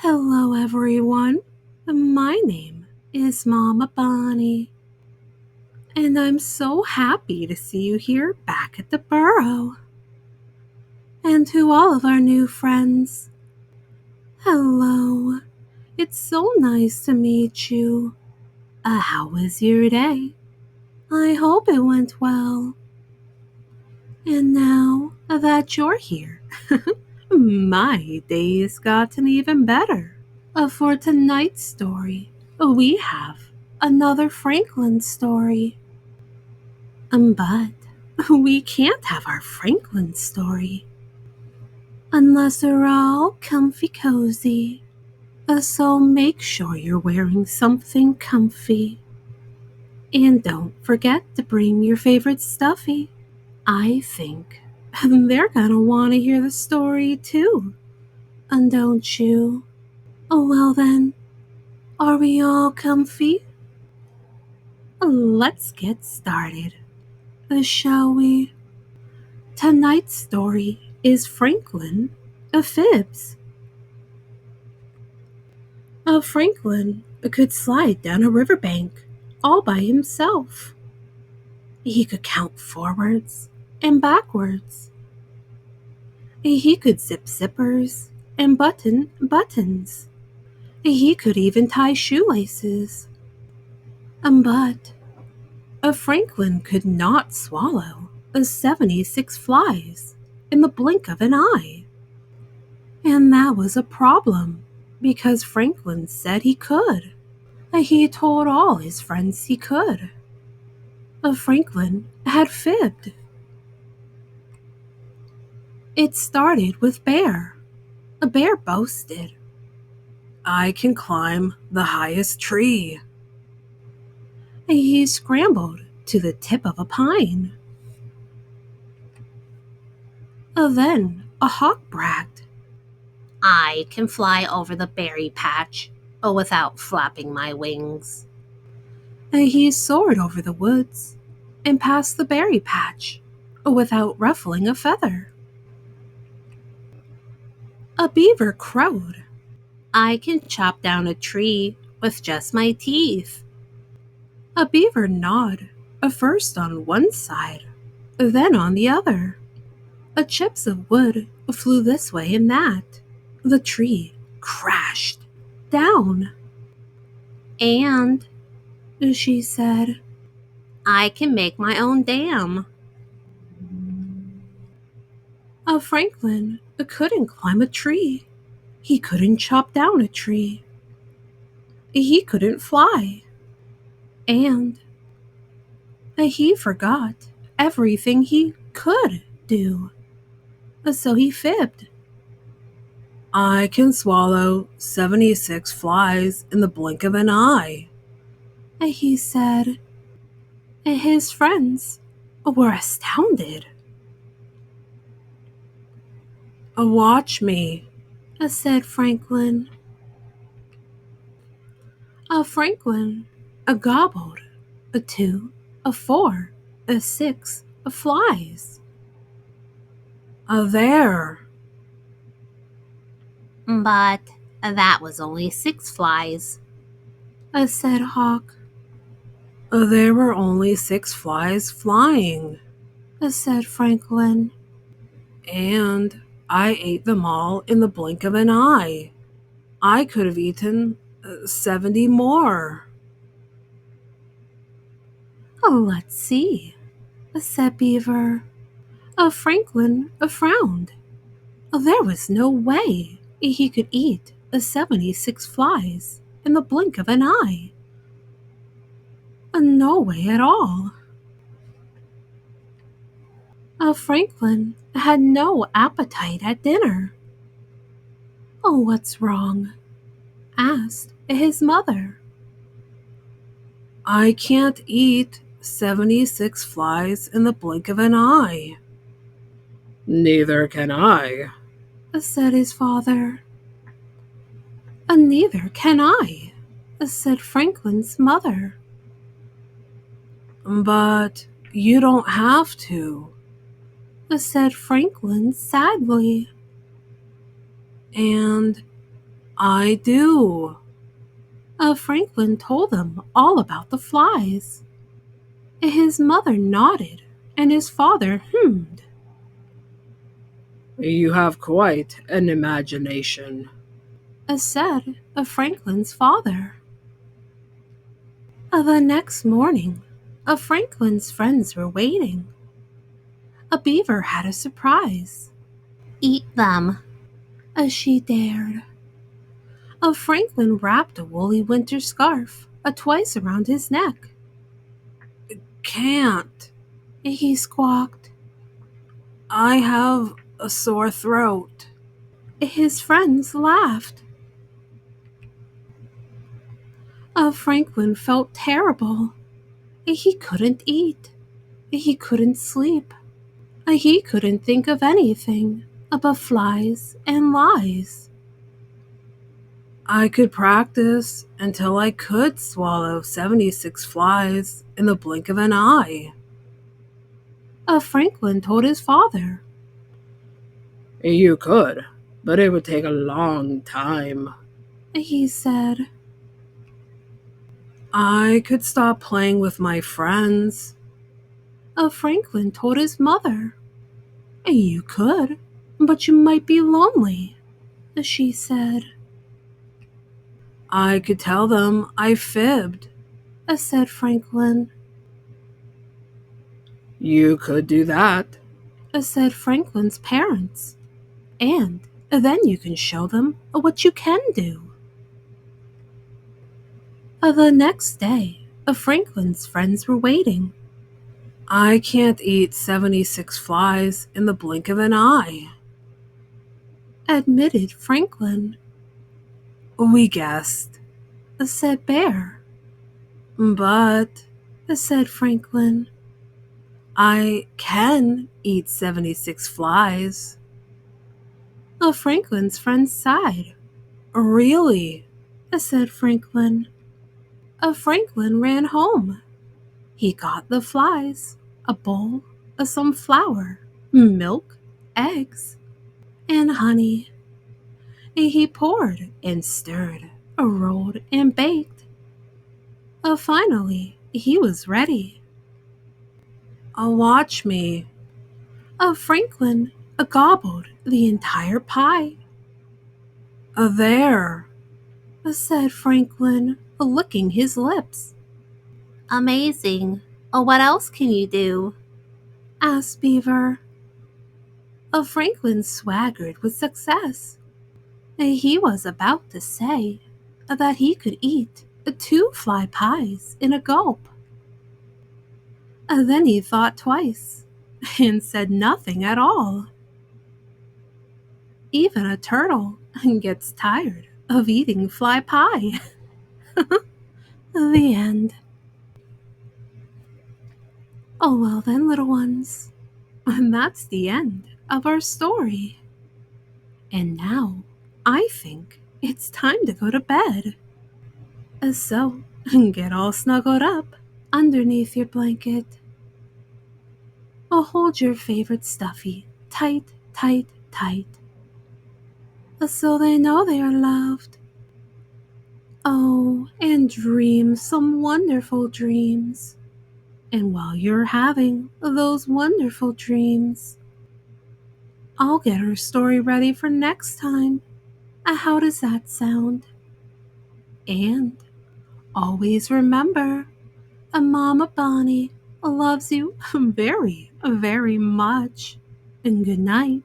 Hello, everyone. My name is Mama Bonnie, and I'm so happy to see you here back at the burrow. And to all of our new friends, hello. It's so nice to meet you. How was your day? I hope it went well. And now that you're here, my day has gotten even better. For tonight's story, we have another Franklin story. But we can't have our Franklin story unless we're all comfy cozy. So make sure you're wearing something comfy. And don't forget to bring your favorite stuffy. I think they're gonna want to hear the story too. And don't you? Oh, well then, are we all comfy? Let's get started, shall we? Tonight's story is Franklin of Fibs. Franklin could slide down a riverbank all by himself. He could count forwards and backwards. He could zip zippers and button buttons. He could even tie shoelaces. But Franklin could not swallow 76 flies in the blink of an eye. And that was a problem, because Franklin said he could. He told all his friends he could. Franklin had fibbed. It started with Bear. A bear boasted, "I can climb the highest tree." He scrambled to the tip of a pine. Then a hawk bragged, "I can fly over the berry patch without flapping my wings." He soared over the woods and past the berry patch without ruffling a feather. A beaver crowed, "I can chop down a tree with just my teeth." A beaver gnawed, first on one side, then on the other. Chips of wood flew this way and that. The tree crashed down. "And," she said, "I can make my own dam." Franklin couldn't climb a tree. He couldn't chop down a tree. He couldn't fly. And he forgot everything he could do. So he fibbed. "I can swallow 76 flies in the blink of an eye," he said. His friends were astounded. "Watch me," said Franklin. Franklin gobbled 2, 4, 6 flies. There." "But that was only 6 flies," said Hawk. "There were only 6 flies flying," said Franklin. "And I ate them all in the blink of an eye. I could have eaten 70 more." "Let's see," said Beaver. Franklin frowned. There was no way he could eat 76 flies in the blink of an eye. No way at all. Franklin had no appetite at dinner. "What's wrong?" asked his mother. "I can't eat 76 flies in the blink of an eye." "Neither can I," said his father. "Neither can I," said Franklin's mother. "But you don't have to," said Franklin sadly. "And I do. Franklin told them all about the flies. His mother nodded, and his father hummed. You have quite an imagination. Said Franklin's father. The next morning, Franklin's friends were waiting. A beaver had a surprise. Eat them, as she dared. Franklin wrapped a woolly winter scarf twice around his neck. Can't. He squawked. I have a sore throat. His friends laughed. Franklin felt terrible. He couldn't eat. He couldn't sleep. He couldn't think of anything but flies and lies. I could practice until I could swallow 76 flies in the blink of an eye. Franklin told his father. You could, but it would take a long time. He said. I could stop playing with my friends. Franklin told his mother. You could, but you might be lonely, she said. I could tell them I fibbed. Said Franklin. You could do that. Said Franklin's parents. And then you can show them what you can do. The next day, Franklin's friends were waiting. I can't eat 76 flies in the blink of an eye, admitted Franklin. We guessed, Said Bear. but, Said Franklin. I can eat 76 flies. Franklin's friends sighed. Really? Said Franklin. Franklin ran home. He got the flies, a bowl, some flour, milk, eggs, and honey. He poured and stirred, rolled and baked. Finally, he was ready. Watch me. Franklin gobbled the entire pie. There, Said Franklin, licking his lips. Amazing. What else can you do? Asked Beaver. Franklin swaggered with success. He was about to say that he could eat 2 fly pies in a gulp. Then he thought twice and said nothing at all. Even a turtle gets tired of eating fly pie. The end. Oh, well then, little ones. And that's the end of our story. And now, I think it's time to go to bed. So, get all snuggled up underneath your blanket. Hold your favorite stuffy tight, tight, tight, so they know they are loved. Oh, and dream some wonderful dreams. And while you're having those wonderful dreams, I'll get our story ready for next time. How does that sound? And always remember, Mama Bonnie loves you very, very much. And good night.